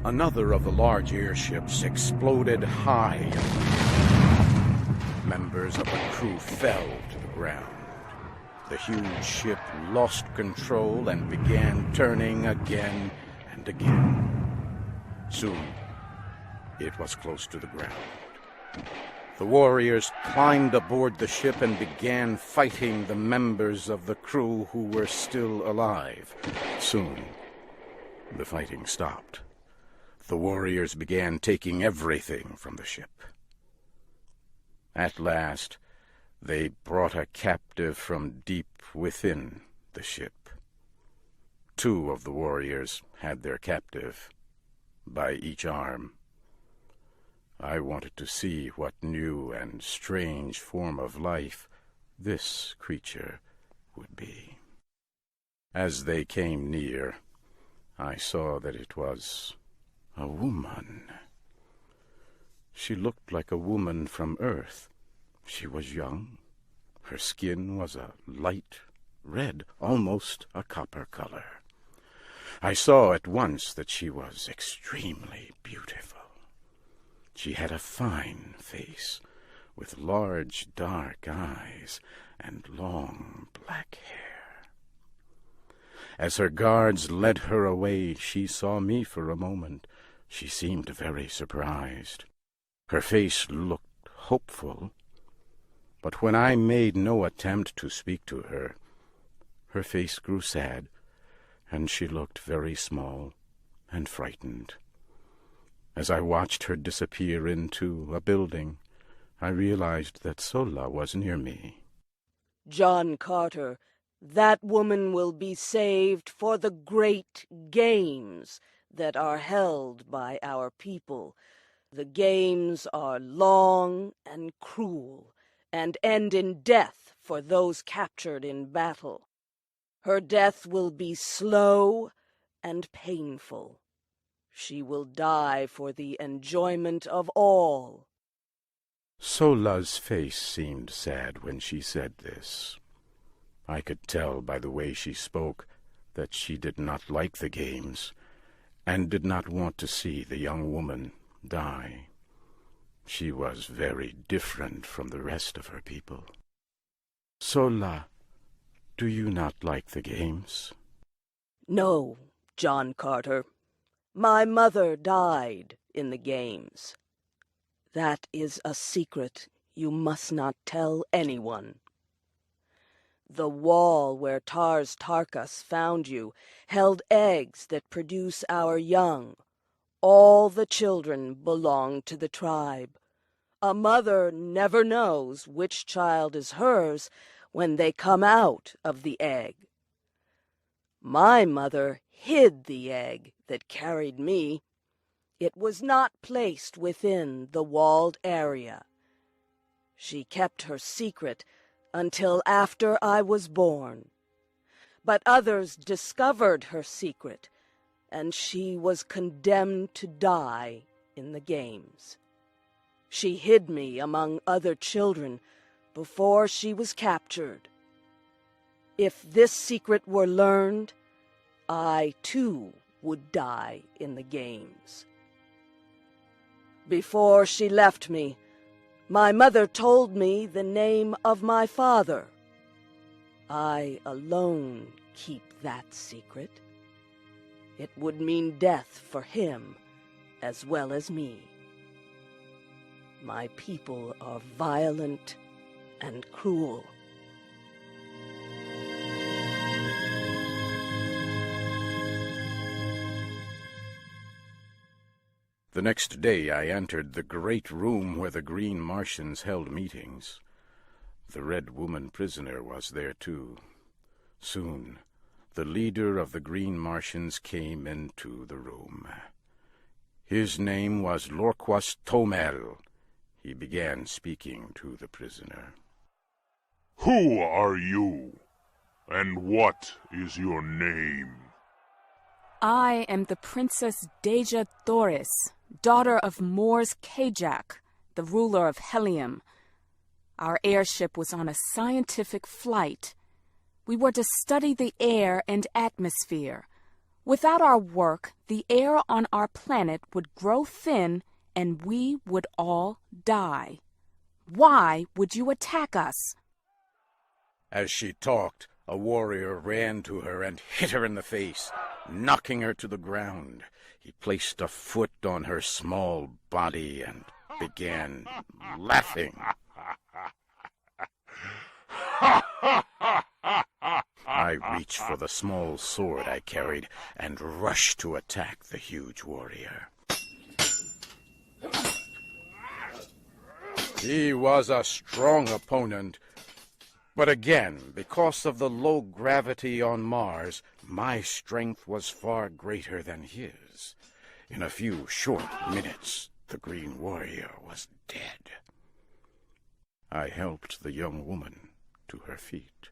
Another of the large airships exploded high. Members of the crew fell to the ground. The huge ship lost control and began turning again and again. Soon, it was close to the ground. The warriors climbed aboard the ship and began fighting the members of the crew who were still alive. Soon, the fighting stopped. The warriors began taking everything from the ship. At last, they brought a captive from deep within the ship. 2 of the warriors had their captive by each arm. I wanted to see what new and strange form of life this creature would be. As they came near, I saw that it was a woman. She looked like a woman from Earth. She was young. Her skin was a light red, almost a copper color. I saw at once that she was extremely beautiful. She had a fine face, with large dark eyes and long black hair. As her guards led her away, she saw me for a moment. She seemed very surprised. Her face looked hopeful, but when I made no attempt to speak to her, her face grew sad, and she looked very small and frightened. As I watched her disappear into a building, I realized that Sola was near me. John Carter, that woman will be saved for the great games that are held by our people. The games are long and cruel, and end in death for those captured in battle. Her death will be slow and painful. She will die for the enjoyment of all. Sola's face seemed sad when she said this. I could tell by the way she spoke that she did not like the games and did not want to see the young woman die. She was very different from the rest of her people. Sola, do you not like the games? No, John Carter. My mother died in the games. That is a secret you must not tell anyone. The wall where Tars Tarkas found you held eggs that produce our young. All the children belong to the tribe. A mother never knows which child is hers when they come out of the egg. My mother hid the egg that carried me. It was not placed within the walled area. She kept her secret until after I was born. But others discovered her secret, and she was condemned to die in the games. She hid me among other children before she was captured. If this secret were learned, I too would die in the games. Before she left me, my mother told me the name of my father. I alone keep that secret. It would mean death for him as well as me. My people are violent and cruel. The next day I entered the great room where the Green Martians held meetings. The Red Woman prisoner was there too. Soon, the leader of the Green Martians came into the room. His name was Lorquas Tomel. He began speaking to the prisoner. Who are you? And what is your name? I am the Princess Deja Thoris, daughter of Mors Kajak, the ruler of Helium. Our airship was on a scientific flight. We were to study the air and atmosphere. Without our work, the air on our planet would grow thin and we would all die. Why would you attack us? As she talked, a warrior ran to her and hit her in the face, knocking her to the ground. He placed a foot on her small body and began laughing. I reached for the small sword I carried and rushed to attack the huge warrior. He was a strong opponent, but again, because of the low gravity on Mars, my strength was far greater than his. In a few short minutes, the Green Warrior was dead. I helped the young woman to her feet.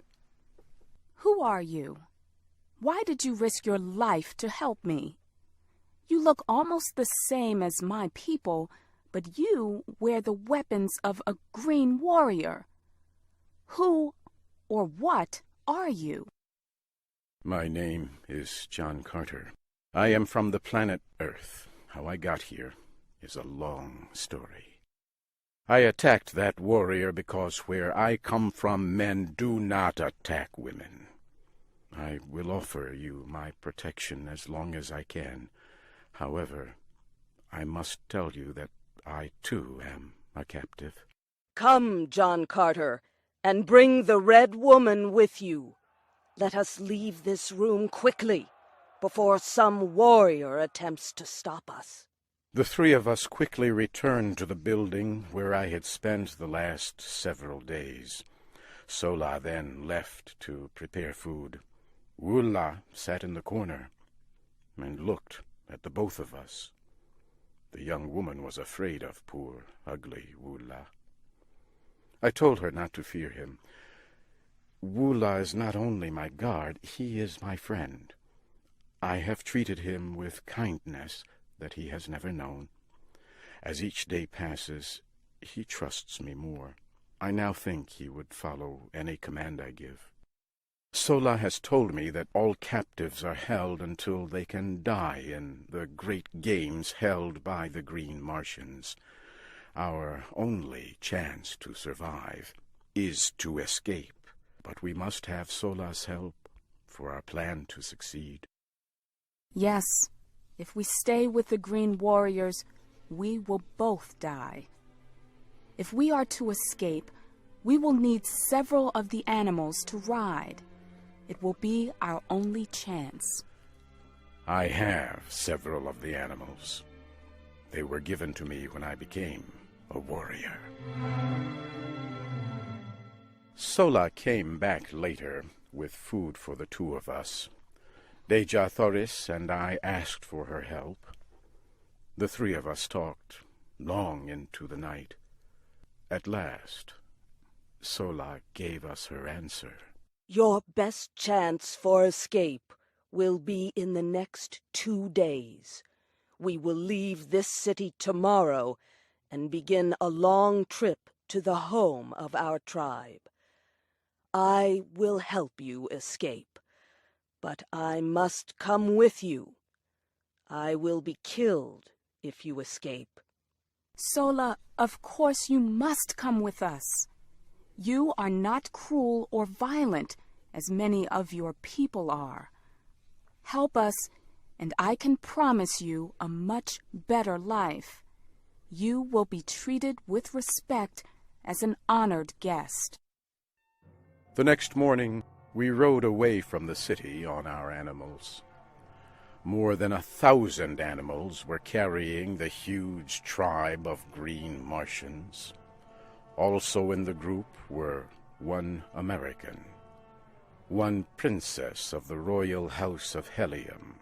Who are you? Why did you risk your life to help me? You look almost the same as my people, but you wear the weapons of a Green Warrior. Who or what are you? My name is John Carter. I am from the planet Earth. How I got here is a long story. I attacked that warrior because where I come from, men do not attack women. I will offer you my protection as long as I can. However, I must tell you that I, too, am a captive. Come, John Carter, and bring the Red Woman with you. Let us leave this room quickly, before some warrior attempts to stop us. The three of us quickly returned to the building where I had spent the last several days. Sola then left to prepare food. Wula sat in the corner and looked at the both of us. The young woman was afraid of poor, ugly Wula. I told her not to fear him. Wula is not only my guard, he is my friend. I have treated him with kindness that he has never known. As each day passes, he trusts me more. I now think he would follow any command I give. Sola has told me that all captives are held until they can die in the great games held by the Green Martians. Our only chance to survive is to escape, but we must have Sola's help for our plan to succeed. Yes, if we stay with the Green Warriors, we will both die. If we are to escape, we will need several of the animals to ride. It will be our only chance. I have several of the animals. They were given to me when I became a warrior. Sola came back later with food for the two of us. Deja Thoris and I asked for her help. The three of us talked long into the night. At last, Sola gave us her answer. Your best chance for escape will be in the next 2 days. We will leave this city tomorrow and begin a long trip to the home of our tribe. I will help you escape, but I must come with you. I will be killed if you escape. Sola, of course you must come with us. You are not cruel or violent, as many of your people are. Help us, and I can promise you a much better life. You will be treated with respect as an honored guest. The next morning, we rode away from the city on our animals. More than 1,000 animals were carrying the huge tribe of Green Martians. Also in the group were one American, one princess of the royal house of Helium,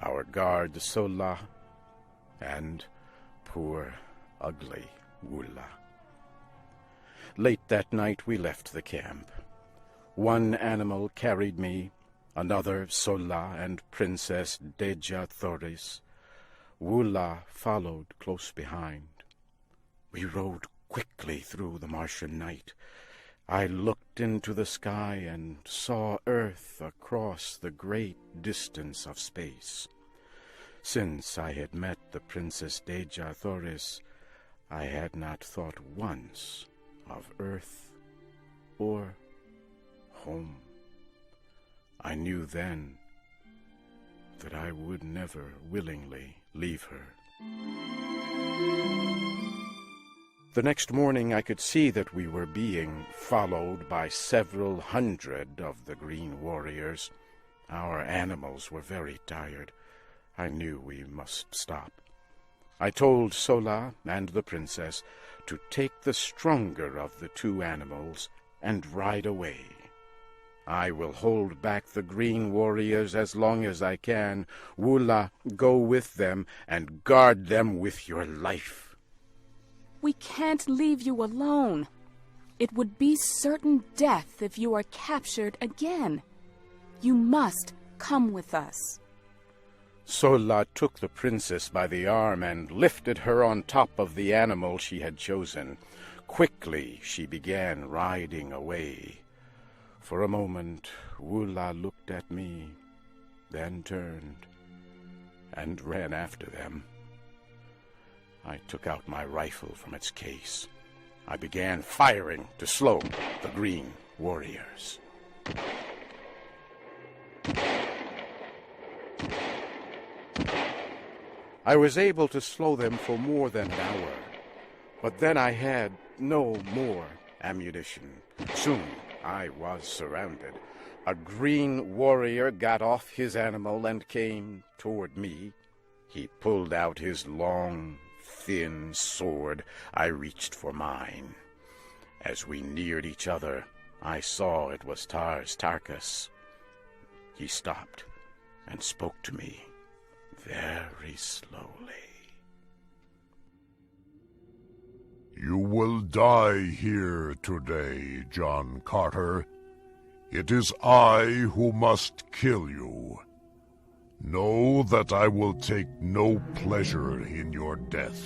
our guard Sola, and poor, ugly Wula. Late that night we left the camp. One animal carried me, another Sola and Princess Deja Thoris. Wula followed close behind. We rode quickly through the Martian night. I looked into the sky and saw Earth across the great distance of space. Since I had met the Princess Deja Thoris, I had not thought once of Earth or home. I knew then that I would never willingly leave her. The next morning I could see that we were being followed by several hundred of the green warriors. Our animals were very tired. I knew we must stop. I told Sola and the princess to take the stronger of the two animals and ride away. I will hold back the green warriors as long as I can. Wula, go with them and guard them with your life. We can't leave you alone. It would be certain death if you are captured again. You must come with us. Sola took the princess by the arm and lifted her on top of the animal she had chosen. Quickly she began riding away. For a moment, Wula looked at me, then turned and ran after them. I took out my rifle from its case. I began firing to slow the green warriors. I was able to slow them for more than an hour, but then I had no more ammunition. Soon I was surrounded. A green warrior got off his animal and came toward me. He pulled out his long, thin sword. I reached for mine. As we neared each other, I saw it was Tarkus. He stopped and spoke to me very slowly. You will die here today, John Carter. It is I who must kill you. Know that I will take no pleasure in your death.